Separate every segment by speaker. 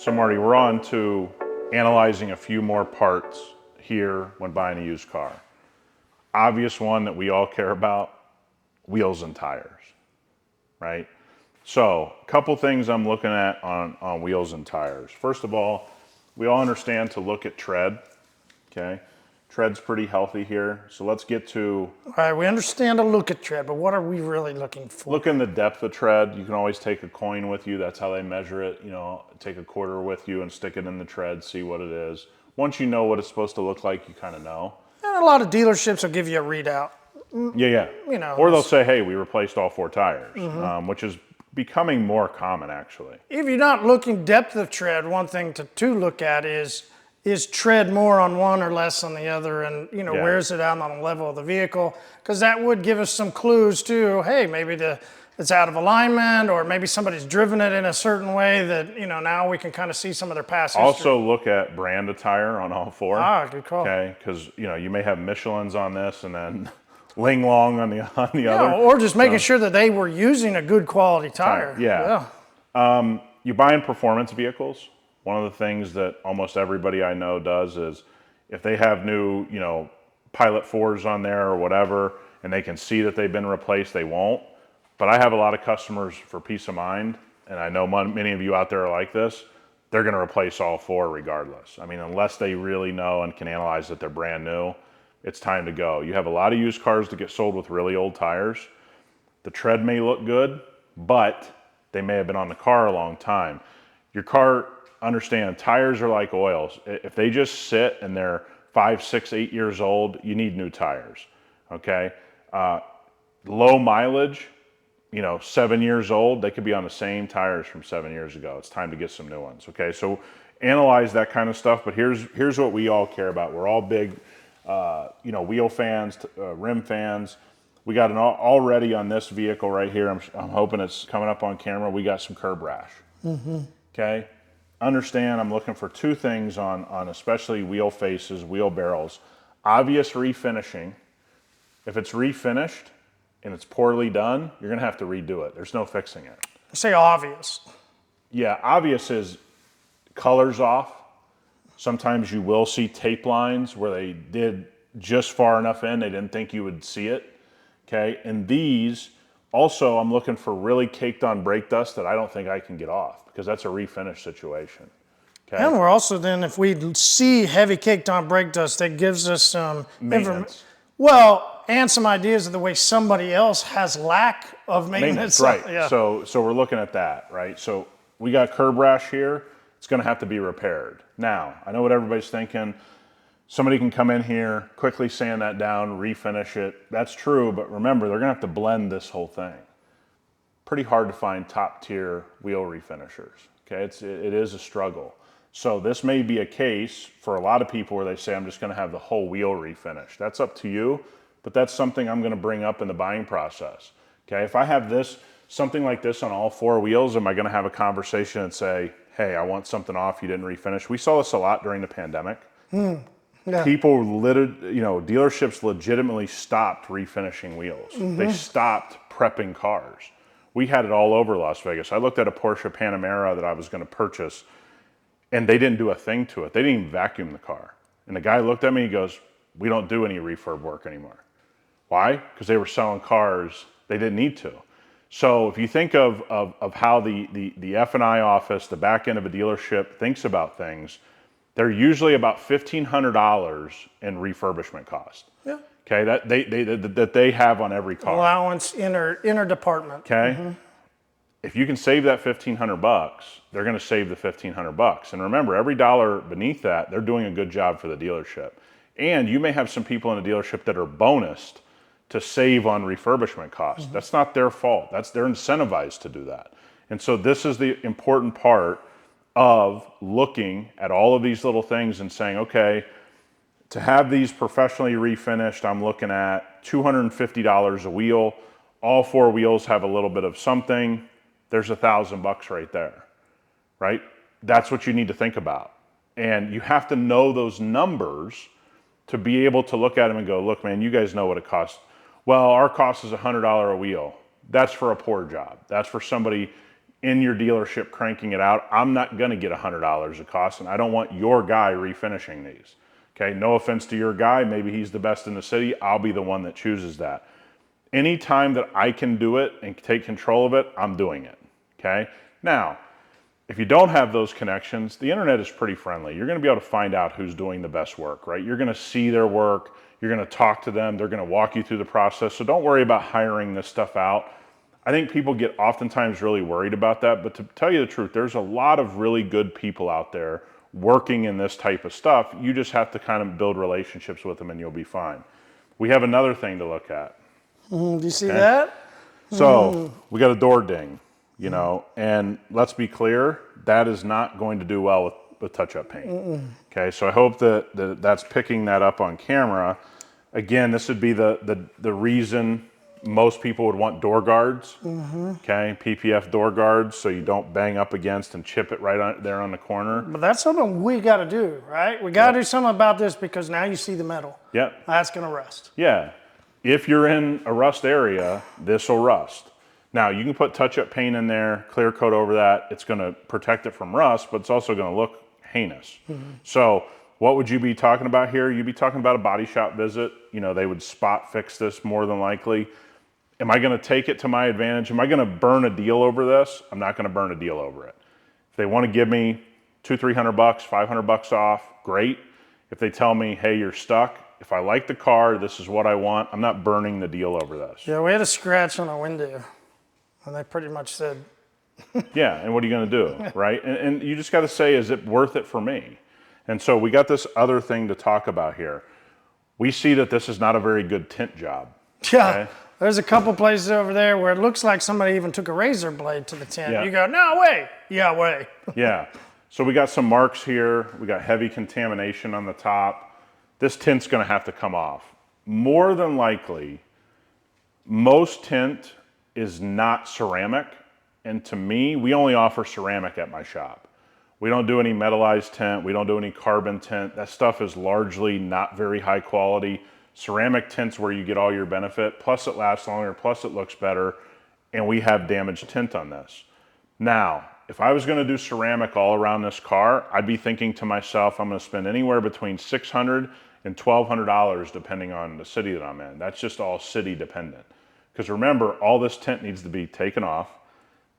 Speaker 1: So Marty, we're on to analyzing a few more parts here when buying a used car. Obvious one that we all care about, wheels and tires, right? So a couple things I'm looking at on wheels and tires. First of all, we all understand to look at tread, okay? Tread's pretty healthy here. So let's get to...
Speaker 2: All right, we understand to look at tread, but what are we really looking for?
Speaker 1: Look in the depth of tread. You can always take a coin with you. That's how they measure it. You know, take a quarter with you and stick it in the tread, see what it is. Once you know what it's supposed to look like, you kind of know.
Speaker 2: And a lot of dealerships will give you a readout.
Speaker 1: Yeah.
Speaker 2: You know,
Speaker 1: or they'll say, hey, we replaced all 4 tires, which is becoming more common, actually.
Speaker 2: If you're not looking depth of tread, one thing to look at is tread more on one or less on the other, and where's it out on the level of the vehicle? Because that would give us some clues too. Hey, maybe it's out of alignment, or maybe somebody's driven it in a certain way that now we can kind of see some of their past history.
Speaker 1: Also look at brand of tire on all 4.
Speaker 2: Ah, good call.
Speaker 1: Okay, because you may have Michelin's on this and then Ling Long on the other.
Speaker 2: Or just making sure that they were using a good quality tire.
Speaker 1: Yeah. You buy in performance vehicles. One of the things that almost everybody I know does is if they have new, Pilot 4s on there or whatever, and they can see that they've been replaced, they won't. But I have a lot of customers for peace of mind, and I know many of you out there are like this. They're going to replace all 4 regardless. I mean, unless they really know and can analyze that they're brand new, it's time to go. You have a lot of used cars that get sold with really old tires. The tread may look good, but they may have been on the car a long time. Your car... Understand, tires are like oils. If they just sit and they're 5, 6, 8 years old, you need new tires, okay? Low mileage, 7 years old, they could be on the same tires from 7 years ago. It's time to get some new ones, okay? So analyze that kind of stuff, but here's what we all care about. We're all big, wheel fans, rim fans. We got already on this vehicle right here, I'm hoping it's coming up on camera, we got some curb rash, okay? Understand, I'm looking for 2 things on especially wheel faces, wheel barrels. Obvious refinishing. If it's refinished and it's poorly done, you're gonna have to redo it. There's no fixing it.
Speaker 2: Say obvious.
Speaker 1: Yeah, obvious is colors off. Sometimes you will see tape lines where they did just far enough in, they didn't think you would see it, okay? And these, also I'm looking for really caked on brake dust that I don't think I can get off, because that's a refinish situation. Okay.
Speaker 2: And we're also then, if we see heavy caked on brake dust, that gives us some
Speaker 1: maintenance.
Speaker 2: And some ideas of the way somebody else has lack of maintenance.
Speaker 1: Right.
Speaker 2: Yeah.
Speaker 1: So we're looking at that, right? So we got curb rash here. It's going to have to be repaired. Now, I know what everybody's thinking. Somebody can come in here, quickly sand that down, refinish it. That's true, but remember, they're going to have to blend this whole thing. Pretty hard to find top tier wheel refinishers. Okay, it is a struggle. So this may be a case for a lot of people where they say, I'm just going to have the whole wheel refinished. That's up to you, but that's something I'm going to bring up in the buying process. Okay, if I have something like this on all 4 wheels, am I going to have a conversation and say, hey, I want something off, you didn't refinish? We saw this a lot during the pandemic.
Speaker 2: Yeah.
Speaker 1: People, dealerships legitimately stopped refinishing wheels. They stopped prepping cars. We had it all over Las Vegas. I looked at a Porsche Panamera that I was going to purchase, and they didn't do a thing to it. They didn't even vacuum the car. And the guy looked at me, he goes, we don't do any refurb work anymore. Why? Because they were selling cars they didn't need to. So if you think of how the F&I office, the back end of a dealership thinks about things, they're usually about $1,500 in refurbishment cost.
Speaker 2: Yeah.
Speaker 1: Okay, that they have on every car.
Speaker 2: Allowance, inner department.
Speaker 1: Okay. If you can save that $1,500, they're going to save the $1,500. And remember, every dollar beneath that, they're doing a good job for the dealership. And you may have some people in a dealership that are bonused to save on refurbishment costs. That's not their fault. They're incentivized to do that. And so this is the important part of looking at all of these little things and saying, okay, to have these professionally refinished, I'm looking at $250 a wheel. All 4 wheels have a little bit of something. There's $1,000 right there, right? That's what you need to think about. And you have to know those numbers to be able to look at them and go, look, man, you guys know what it costs. Well, our cost is $100 a wheel. That's for a poor job. That's for somebody, in your dealership cranking it out. I'm not gonna get $100 a cost, and I don't want your guy refinishing these. Okay, no offense to your guy, maybe he's the best in the city, I'll be the one that chooses that. Anytime that I can do it and take control of it, I'm doing it, okay? Now, if you don't have those connections, the internet is pretty friendly. You're gonna be able to find out who's doing the best work, right? You're gonna see their work, you're gonna talk to them, they're gonna walk you through the process, so don't worry about hiring this stuff out. I think people get oftentimes really worried about that, but to tell you the truth, there's a lot of really good people out there working in this type of stuff. You just have to kind of build relationships with them and you'll be fine. We have another thing to look at.
Speaker 2: Do you see that?
Speaker 1: So we got a door ding, you know, and let's be clear, that is not going to do well with touch-up paint. Okay, so I hope that that's picking that up on camera. Again, this would be the reason most people would want door guards, okay, PPF door guards, so you don't bang up against and chip it right there on the corner.
Speaker 2: But that's something we got to do, right? We got to do something about this because now you see the metal.
Speaker 1: Yep.
Speaker 2: That's going to rust.
Speaker 1: Yeah. If you're in a rust area, this will rust. Now, you can put touch-up paint in there, clear coat over that. It's going to protect it from rust, but it's also going to look heinous. So what would you be talking about here? You'd be talking about a body shop visit. You know, they would spot fix this more than likely. Am I going to take it to my advantage? Am I going to burn a deal over this? I'm not going to burn a deal over it. If they want to give me $200-300, $500 off, great. If they tell me, hey, you're stuck, if I like the car, this is what I want, I'm not burning the deal over this.
Speaker 2: Yeah, we had a scratch on a window, and they pretty much said,
Speaker 1: yeah, and what are you going to do, right? And you just got to say, is it worth it for me? And so we got this other thing to talk about here. We see that this is not a very good tint job.
Speaker 2: yeah.
Speaker 1: Okay?
Speaker 2: There's a couple places over there where it looks like somebody even took a razor blade to the tint.
Speaker 1: Yeah.
Speaker 2: You go, no way. Yeah, way.
Speaker 1: Yeah. So we got some marks here. We got heavy contamination on the top. This tint's going to have to come off. More than likely, most tint is not ceramic. And to me, we only offer ceramic at my shop. We don't do any metallized tint. We don't do any carbon tint. That stuff is largely not very high quality. Ceramic tint's where you get all your benefit, plus it lasts longer, plus it looks better, and we have damaged tint on this. Now, if I was gonna do ceramic all around this car, I'd be thinking to myself, I'm gonna spend anywhere between $600 and $1,200 depending on the city that I'm in. That's just all city dependent. Because remember, all this tint needs to be taken off,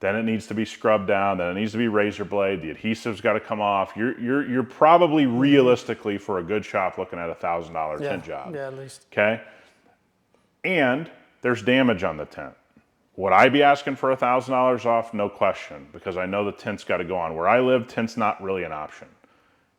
Speaker 1: then it needs to be scrubbed down, then it needs to be razor blade, the adhesive's gotta come off. You're probably realistically for a good shop looking at a $1,000 tint job.
Speaker 2: Yeah, at least.
Speaker 1: Okay? And there's damage on the tint. Would I be asking for $1,000 off? No question, because I know the tint's gotta go on. Where I live, tint's not really an option.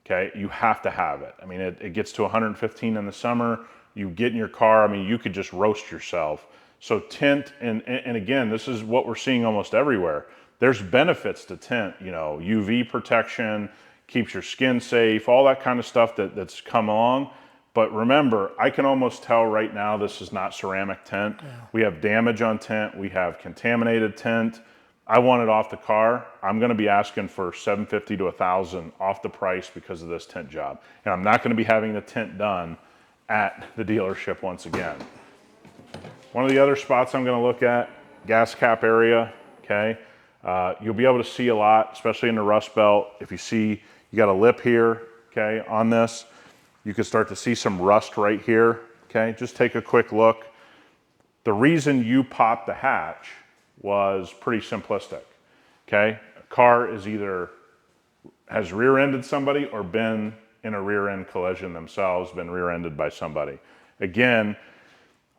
Speaker 1: Okay, you have to have it. I mean, it gets to 115 in the summer, you get in your car, I mean, you could just roast yourself. So tint, and again, this is what we're seeing almost everywhere. There's benefits to tint, you know, UV protection, keeps your skin safe, all that kind of stuff that's come along. But remember, I can almost tell right now this is not ceramic tint. Yeah. We have damage on tint, we have contaminated tint. I want it off the car. I'm gonna be asking for $750 to $1,000 off the price because of this tint job. And I'm not gonna be having the tint done at the dealership once again. One of the other spots I'm gonna look at, gas cap area, okay? You'll be able to see a lot, especially in the rust belt. If you see, you got a lip here, okay, on this. You can start to see some rust right here, okay? Just take a quick look. The reason you popped the hatch was pretty simplistic, okay? A car is either has rear-ended somebody or been in a rear-end collision themselves, been rear-ended by somebody. Again,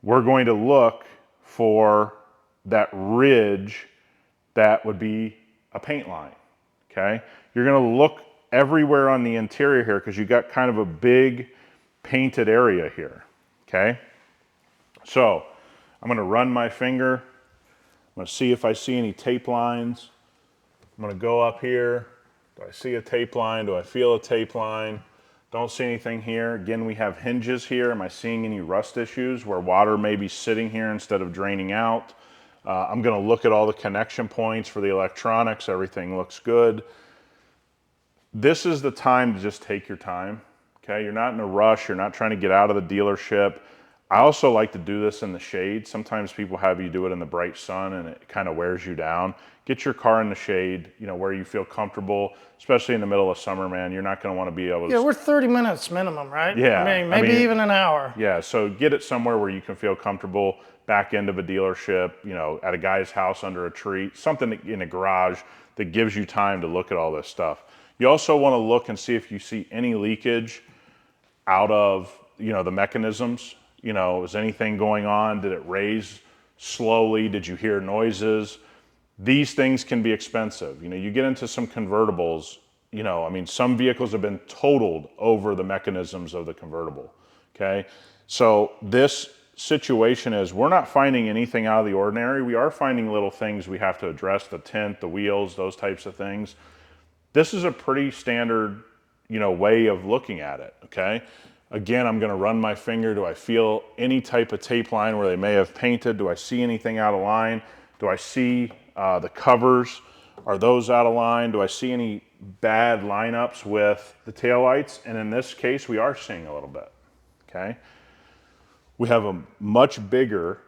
Speaker 1: we're going to look for that ridge that would be a paint line, okay? You're gonna look everywhere on the interior here because you got kind of a big painted area here, okay? So I'm gonna run my finger. I'm gonna see if I see any tape lines. I'm gonna go up here. Do I see a tape line? Do I feel a tape line? Don't see anything here. Again, we have hinges here. Am I seeing any rust issues where water may be sitting here instead of draining out? I'm gonna look at all the connection points for the electronics. Everything looks good. This is the time to just take your time, okay? You're not in a rush. You're not trying to get out of the dealership. I also like to do this in the shade. Sometimes people have you do it in the bright sun and it kind of wears you down. Get your car in the shade, where you feel comfortable, especially in the middle of summer, man. You're not going to want to be able to...
Speaker 2: Yeah, we're 30 minutes minimum, right?
Speaker 1: Yeah.
Speaker 2: Maybe even an hour.
Speaker 1: Yeah, so get it somewhere where you can feel comfortable, back end of a dealership, at a guy's house under a tree, something in a garage that gives you time to look at all this stuff. You also want to look and see if you see any leakage out of, the mechanisms. Is anything going on? Did it raise slowly? Did you hear noises? These things can be expensive. You get into some convertibles, some vehicles have been totaled over the mechanisms of the convertible, okay? So this situation is, we're not finding anything out of the ordinary. We are finding little things we have to address, the tint, the wheels, those types of things. This is a pretty standard, way of looking at it, okay? Again, I'm gonna run my finger. Do I feel any type of tape line where they may have painted? Do I see anything out of line? Do I see the covers? Are those out of line? Do I see any bad lineups with the taillights? And in this case, we are seeing a little bit, okay? We have a much bigger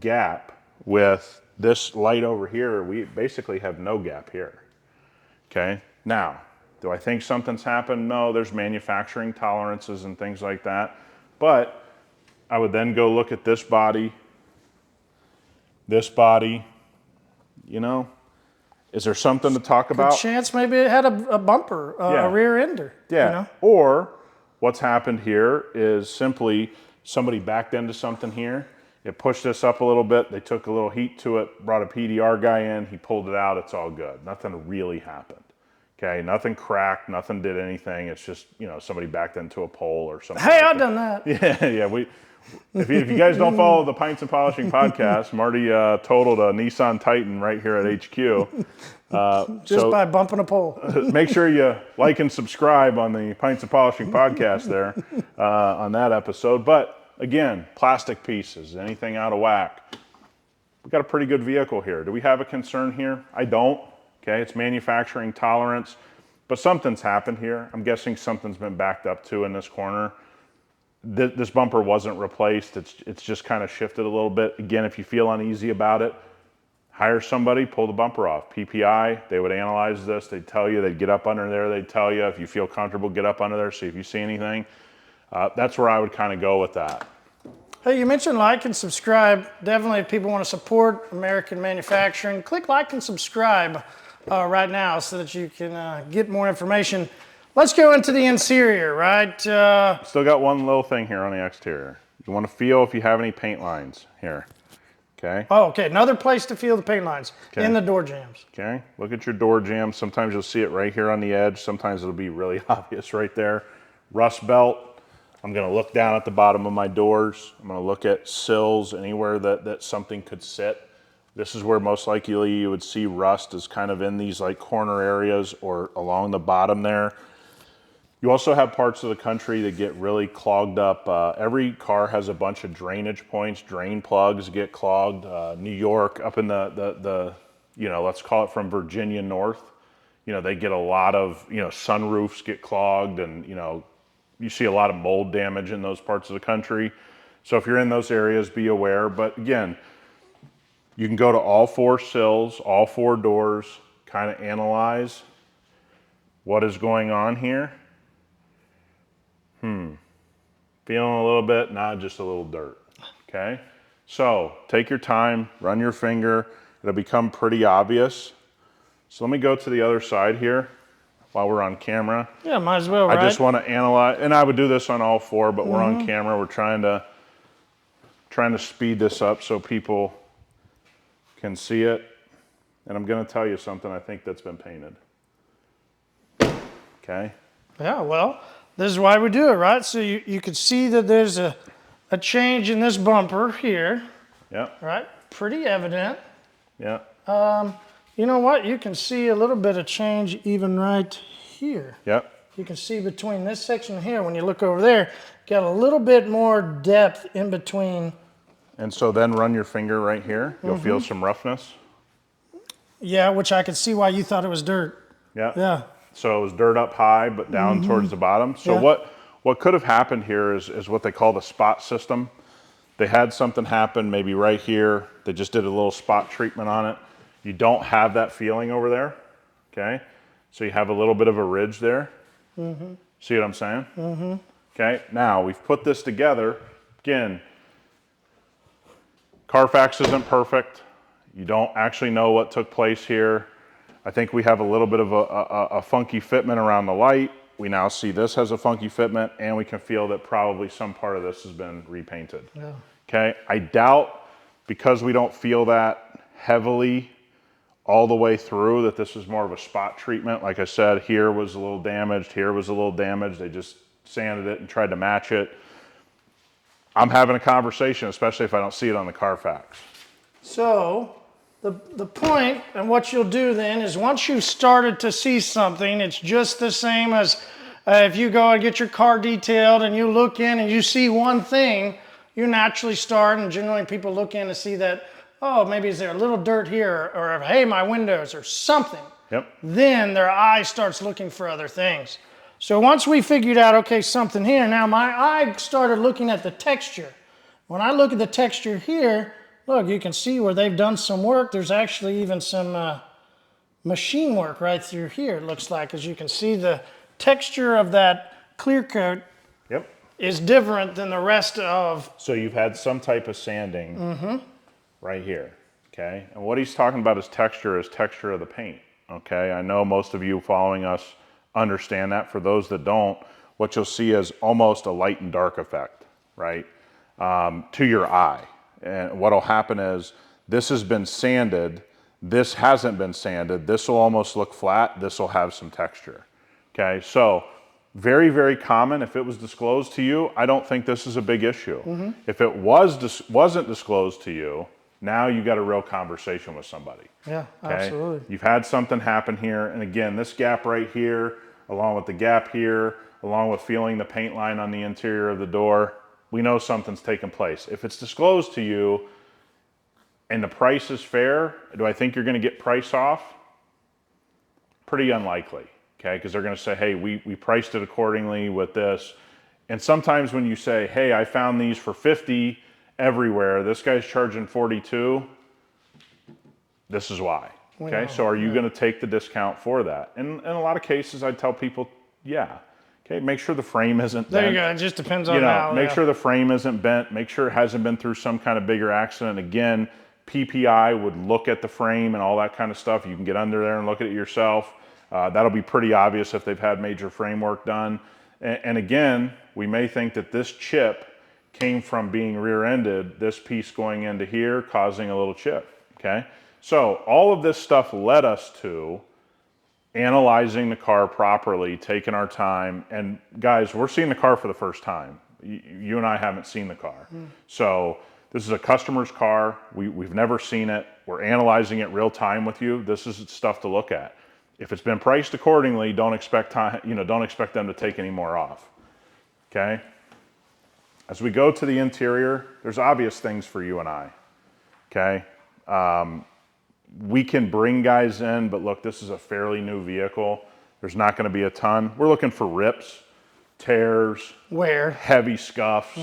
Speaker 1: gap with this light over here. We basically have no gap here, okay? Now, do I think something's happened? No, there's manufacturing tolerances and things like that. But I would then go look at this body, is there something to talk about?
Speaker 2: Good chance maybe it had a bumper, a rear ender.
Speaker 1: Yeah, or what's happened here is simply somebody backed into something here. It pushed this up a little bit. They took a little heat to it, brought a PDR guy in. He pulled it out. It's all good. Nothing really happened. Okay, nothing cracked. Nothing did anything. It's just, somebody backed into a pole or something.
Speaker 2: Hey, I've done that.
Speaker 1: Yeah. If you guys don't follow the Pints and Polishing Podcast, Marty totaled a Nissan Titan right here at HQ.
Speaker 2: Just by bumping a pole.
Speaker 1: Make sure you like and subscribe on the Pints and Polishing Podcast there on that episode. But again, plastic pieces, anything out of whack. We've got a pretty good vehicle here. Do we have a concern here? I don't. Okay, it's manufacturing tolerance, but something's happened here. I'm guessing something's been backed up to in this corner. This bumper wasn't replaced. It's just kind of shifted a little bit. Again, if you feel uneasy about it, hire somebody, pull the bumper off. PPI, they would analyze this. They'd tell you, they'd get up under there. They'd tell you if you feel comfortable, get up under there, see if you see anything. That's where I would kind of go with that.
Speaker 2: Hey, you mentioned like and subscribe. Definitely, if people want to support American manufacturing, click like and subscribe right now so that you can get more information. Let's go into the interior, right?
Speaker 1: Still got one little thing here on the exterior. You want to feel if you have any paint lines here, okay?
Speaker 2: Oh, okay, another place to feel the paint lines, in the door jambs.
Speaker 1: Okay, look at your door jambs. Sometimes you'll see it right here on the edge. Sometimes it'll be really obvious right there. Rust belt. I'm gonna look down at the bottom of my doors. I'm gonna look at sills, anywhere that something could sit. This is where most likely you would see rust, is kind of in these like corner areas or along the bottom there. You also have parts of the country that get really clogged up. Every car has a bunch of drainage points. Drain plugs get clogged. New York, up in the let's call it from Virginia north, they get a lot of, sunroofs get clogged, and, you see a lot of mold damage in those parts of the country. So if you're in those areas, be aware. But again, you can go to all four sills, all four doors, kind of analyze what is going on here. Feeling a little bit, not just a little dirt, okay? So take your time, run your finger. It'll become pretty obvious. So let me go to the other side here while we're on camera.
Speaker 2: Yeah, might as well, right?
Speaker 1: I just want to analyze, and I would do this on all four, but we're on camera. We're trying to speed this up so people can see it. And I'm going to tell you something I think that's been painted. Okay?
Speaker 2: Yeah, well, this is why we do it, right? So you can see that there's a change in this bumper here.
Speaker 1: Yeah.
Speaker 2: Right? Pretty evident.
Speaker 1: Yeah.
Speaker 2: You know what? You can see a little bit of change even right here.
Speaker 1: Yep.
Speaker 2: You can see between this section here, when you look over there, got a little bit more depth in between.
Speaker 1: And so then run your finger right here. You'll feel some roughness.
Speaker 2: Yeah, which I could see why you thought it was dirt.
Speaker 1: Yeah.
Speaker 2: Yeah.
Speaker 1: So it was dirt up high, but down towards the bottom. So what could have happened here is what they call the spot system. They had something happen maybe right here. They just did a little spot treatment on it. You don't have that feeling over there, okay? So you have a little bit of a ridge there. Mm-hmm. See what I'm saying? Mm-hmm. Okay, now we've put this together. Again, Carfax isn't perfect. You don't actually know what took place here. I think we have a little bit of a funky fitment around the light. We now see this has a funky fitment, and we can feel that probably some part of this has been repainted. Yeah. Okay, I doubt, because we don't feel that heavily all the way through, that this is more of a spot treatment. Like I said, here was a little damaged, here was a little damaged. They just sanded it and tried to match it. I'm having a conversation, especially if I don't see it on the Carfax.
Speaker 2: So the point, and what you'll do then, is once you've started to see something, it's just the same as if you go and get your car detailed and you look in and you see one thing, you naturally start, and generally people look in to see that, oh, maybe is there a little dirt here, or hey, my windows, or something.
Speaker 1: Yep.
Speaker 2: Then their eye starts looking for other things. So once we figured out, okay, something here, now my eye started looking at the texture. When I look at the texture here, look, you can see where they've done some work. There's actually even some machine work right through here, it looks like. As you can see, the texture of that clear coat is different than the rest of...
Speaker 1: So you've had some type of sanding right here, okay? And what he's talking about is texture of the paint, okay? I know most of you following us understand that. For those that don't, what you'll see is almost a light and dark effect, right? To your eye. And what'll happen is this has been sanded, this hasn't been sanded, this will almost look flat, this will have some texture, okay? So very, very common. If it was disclosed to you, I don't think this is a big issue. If it wasn't disclosed to you, now you got a real conversation with somebody.
Speaker 2: Yeah,
Speaker 1: okay?
Speaker 2: absolutely.
Speaker 1: You've had something happen here, and again, this gap right here, along with the gap here, along with feeling the paint line on the interior of the door, we know something's taken place. If it's disclosed to you and the price is fair, do I think you're gonna get price off? Pretty unlikely, okay? Because they're gonna say, hey, we priced it accordingly with this. And sometimes when you say, hey, I found these for 50 everywhere, this guy's charging 42, this is why, okay? So are you gonna take the discount for that? And in a lot of cases, I tell people, yeah. Okay, make sure the frame isn't bent.
Speaker 2: There you go, it just depends on how.
Speaker 1: Make sure the frame isn't bent, make sure it hasn't been through some kind of bigger accident. Again, PPI would look at the frame and all that kind of stuff. You can get under there and look at it yourself. That'll be pretty obvious if they've had major framework done. And again, we may think that this chip came from being rear-ended, this piece going into here, causing a little chip, okay? So all of this stuff led us to analyzing the car properly, taking our time. And guys, we're seeing the car for the first time. You and I haven't seen the car. So this is a customer's car. We've never seen it. We're analyzing it real time with you. This is stuff to look at. If it's been priced accordingly, don't expect them to take any more off, okay? As we go to the interior, there's obvious things for you and I, okay? We can bring guys in, but look, this is a fairly new vehicle. There's not gonna be a ton. We're looking for rips, tears, heavy scuffs,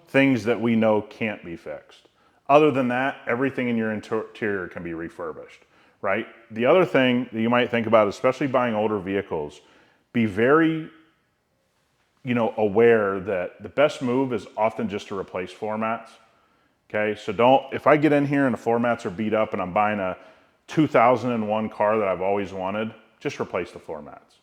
Speaker 1: things that we know can't be fixed. Other than that, everything in your interior can be refurbished, right? The other thing that you might think about, especially buying older vehicles, be very aware that the best move is often just to replace floor mats, okay? So if I get in here and the floor mats are beat up and I'm buying a 2001 car that I've always wanted, just replace the floor mats,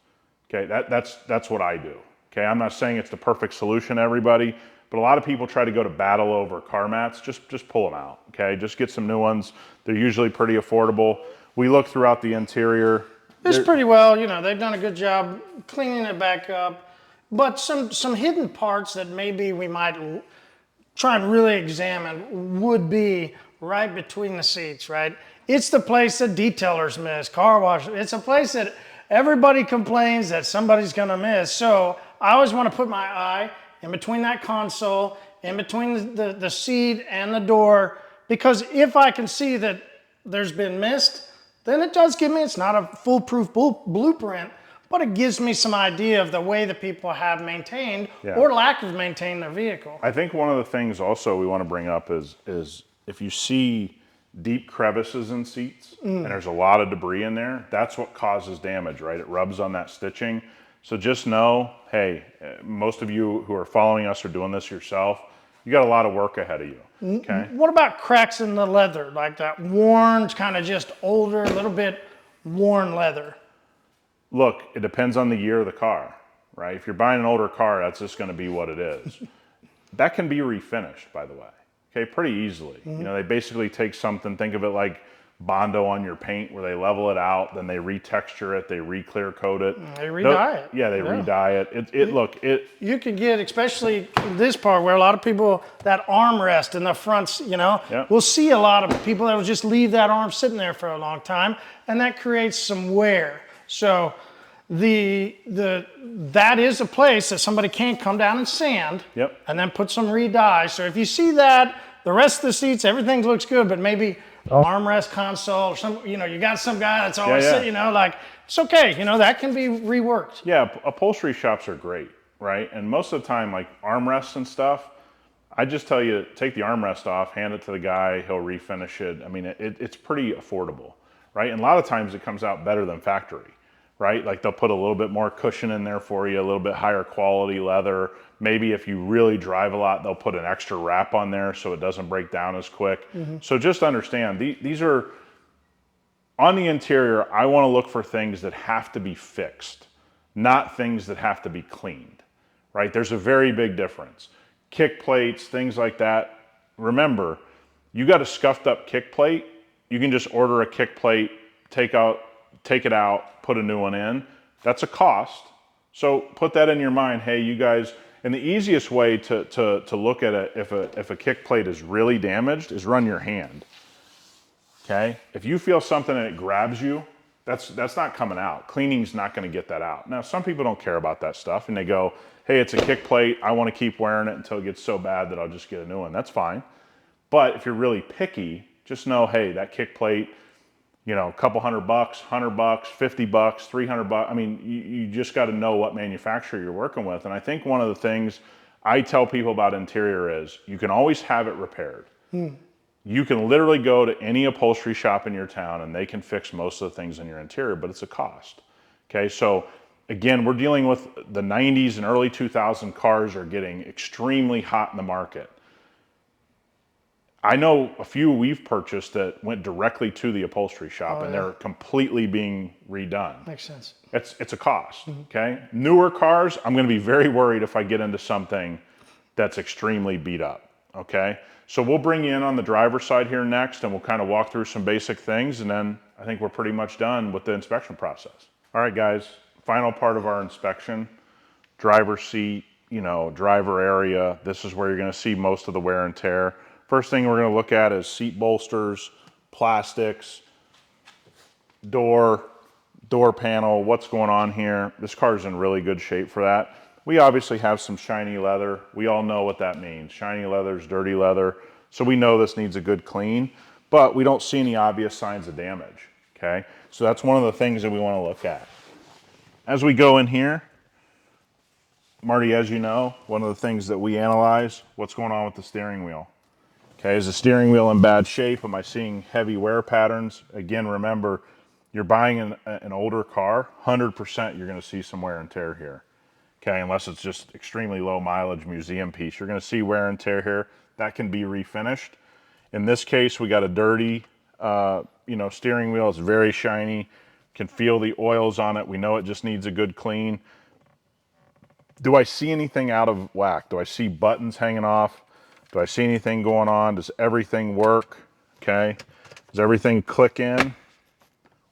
Speaker 1: okay? That's what I do, okay? I'm not saying it's the perfect solution, everybody, but a lot of people try to go to battle over car mats. Just pull them out, okay? Just get some new ones. They're usually pretty affordable. We look throughout the interior.
Speaker 2: It's pretty well, they've done a good job cleaning it back up, but some hidden parts that maybe we might try and really examine would be right between the seats, right? It's the place that detailers miss, car wash. It's a place that everybody complains that somebody's gonna miss. So I always wanna put my eye in between that console, in between the seat and the door, because if I can see that there's been missed, then it does give me, it's not a foolproof blueprint, but it gives me some idea of the way that people have maintained
Speaker 1: Yeah.
Speaker 2: or lack of maintained their vehicle.
Speaker 1: I think one of the things also we want to bring up is if you see deep crevices in seats and there's a lot of debris in there, that's what causes damage, right? It rubs on that stitching. So just know, hey, most of you who are following us are doing this yourself. You got a lot of work ahead of you, okay?
Speaker 2: What about cracks in the leather, like that worn, kind of just older, a little bit worn leather?
Speaker 1: Look, it depends on the year of the car, right? If you're buying an older car, that's just gonna be what it is. That can be refinished, by the way, okay, pretty easily. You know, they basically take something, think of it like Bondo on your paint, where they level it out, then they retexture it, they re-clear coat it.
Speaker 2: They re-dye it.
Speaker 1: Yeah, they re-dye it.
Speaker 2: You could get, especially this part where a lot of people, that armrest in the fronts, you know, we'll see a lot of people that will just leave that arm sitting there for a long time, and that creates some wear. So that is a place that somebody can't come down and sand and then put some re-dye. So if you see that, the rest of the seats, everything looks good, but maybe armrest console or some, you know, you got some guy that's always sitting, you know, like, it's okay, you know, that can be reworked.
Speaker 1: Yeah, upholstery shops are great, right? And most of the time, like armrests and stuff, I just tell you, take the armrest off, hand it to the guy, he'll refinish it. I mean, it's pretty affordable, right? And a lot of times it comes out better than factory, right? Like they'll put a little bit more cushion in there for you, a little bit higher quality leather. Maybe if you really drive a lot, they'll put an extra wrap on there so it doesn't break down as quick. So just understand, these are, on the interior, I want to look for things that have to be fixed, not things that have to be cleaned, right? There's a very big difference. Kick plates, things like that. Remember, you got a scuffed up kick plate, you can just order a kick plate, take it out, put a new one in. That's a cost. So put that in your mind. Hey, you guys, and the easiest way to look at it if a kick plate is really damaged is run your hand. Okay? If you feel something and it grabs you, that's not coming out. Cleaning's not going to get that out. Now, some people don't care about that stuff and they go, hey, it's a kick plate. I want to keep wearing it until it gets so bad that I'll just get a new one. That's fine. But if you're really picky, just know, hey, that kick plate, you know, a couple $100, $100, $50, $300. I mean, you just got to know what manufacturer you're working with. And I think one of the things I tell people about interior is you can always have it repaired. You can literally go to any upholstery shop in your town and they can fix most of the things in your interior, but it's a cost. Okay, so again, we're dealing with the 90s and early 2000 cars are getting extremely hot in the market. I know a few we've purchased that went directly to the upholstery shop and they're completely being redone.
Speaker 2: Makes sense.
Speaker 1: It's a cost, okay? Newer cars, I'm gonna be very worried if I get into something that's extremely beat up, okay? So we'll bring you in on the driver's side here next and we'll kind of walk through some basic things and then I think we're pretty much done with the inspection process. All right, guys, final part of our inspection, driver's seat, you know, driver area. This is where you're gonna see most of the wear and tear. First thing we're gonna look at is seat bolsters, plastics, door panel, what's going on here. This car's in really good shape for that. We obviously have some shiny leather. We all know what that means. Shiny leather is dirty leather. So we know this needs a good clean, but we don't see any obvious signs of damage, okay? So that's one of the things that we wanna look at. As we go in here, Marty, as you know, one of the things that we analyze, what's going on with the steering wheel. Okay, is the steering wheel in bad shape? Am I seeing heavy wear patterns? Again, remember, you're buying an older car, 100% you're gonna see some wear and tear here. Okay, unless it's just extremely low mileage museum piece. You're gonna see wear and tear here. That can be refinished. In this case, we got a dirty steering wheel. It's very shiny. Can feel the oils on it. We know it just needs a good clean. Do I see anything out of whack? Do I see buttons hanging off? Do I see anything going on? Does everything work? Okay. Does everything click in?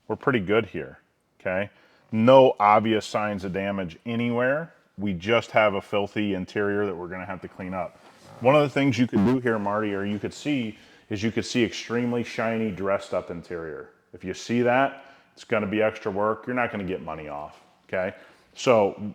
Speaker 1: We're pretty good here. Okay. No obvious signs of damage anywhere. We just have a filthy interior that we're going to have to clean up. One of the things you could do here, Marty, or you could see, is you could see extremely shiny dressed up interior. If you see that, it's going to be extra work. You're not going to get money off. Okay. So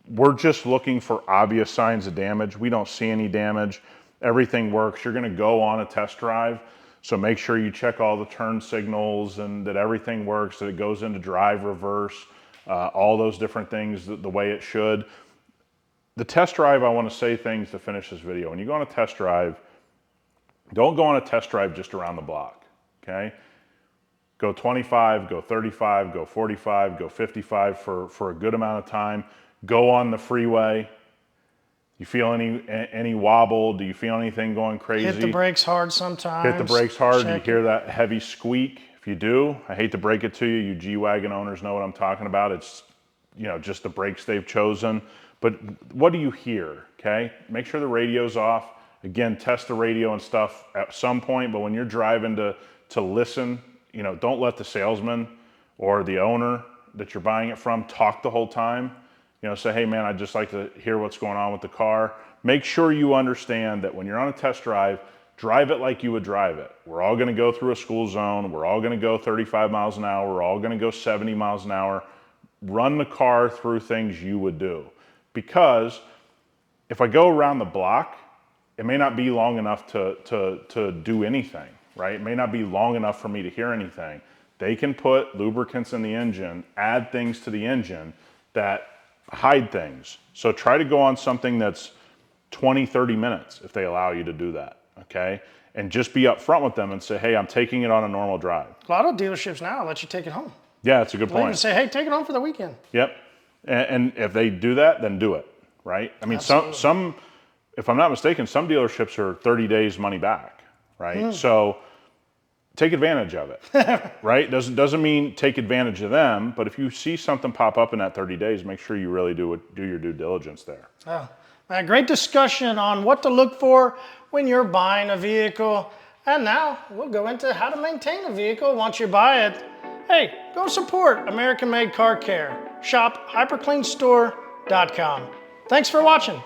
Speaker 1: we're just looking for obvious signs of damage. We don't see any damage. Everything works. You're gonna go on a test drive, so make sure you check all the turn signals and that everything works, that it goes into drive, reverse, all those different things the way it should. The test drive, I want to say things to finish this video. When you go on a test drive, don't go on a test drive just around the block, okay? Go 25, go 35, go 45, go 55 for a good amount of time. Go on the freeway. You feel any wobble? Do you feel anything going crazy?
Speaker 2: Hit the brakes hard sometimes.
Speaker 1: Hit the brakes hard. You hear that heavy squeak. If you do, I hate to break it to you. You G-Wagon owners know what I'm talking about. It's, just the brakes they've chosen. But what do you hear, okay? Make sure the radio's off. Again, test the radio and stuff at some point, but when you're driving to listen, don't let the salesman or the owner that you're buying it from talk the whole time. Say, hey man, I'd just like to hear what's going on with the car. Make sure you understand that when you're on a test drive it like you would drive it. We're all gonna go through a school zone. We're all gonna go 35 miles an hour. We're all gonna go 70 miles an hour. Run the car through things you would do. Because if I go around the block, it may not be long enough to do anything, right? It may not be long enough for me to hear anything. They can put lubricants in the engine, add things to the engine that hide things. So try to go on something that's 20, 30 minutes if they allow you to do that, okay? And just be upfront with them and say, hey, I'm taking it on a normal drive.
Speaker 2: A lot of dealerships now let you take it home.
Speaker 1: Yeah, that's a good point.
Speaker 2: And say, hey, take it home for the weekend.
Speaker 1: Yep. And if they do that, then do it, right? I mean, some, if I'm not mistaken, some dealerships are 30 days money back, right? So take advantage of it, right? Doesn't mean take advantage of them, but if you see something pop up in that 30 days, make sure you really do your due diligence there.
Speaker 2: Oh, man, great discussion on what to look for when you're buying a vehicle. And now we'll go into how to maintain a vehicle once you buy it. Hey, go support American-made car care. Shop hypercleanstore.com. Thanks for watching.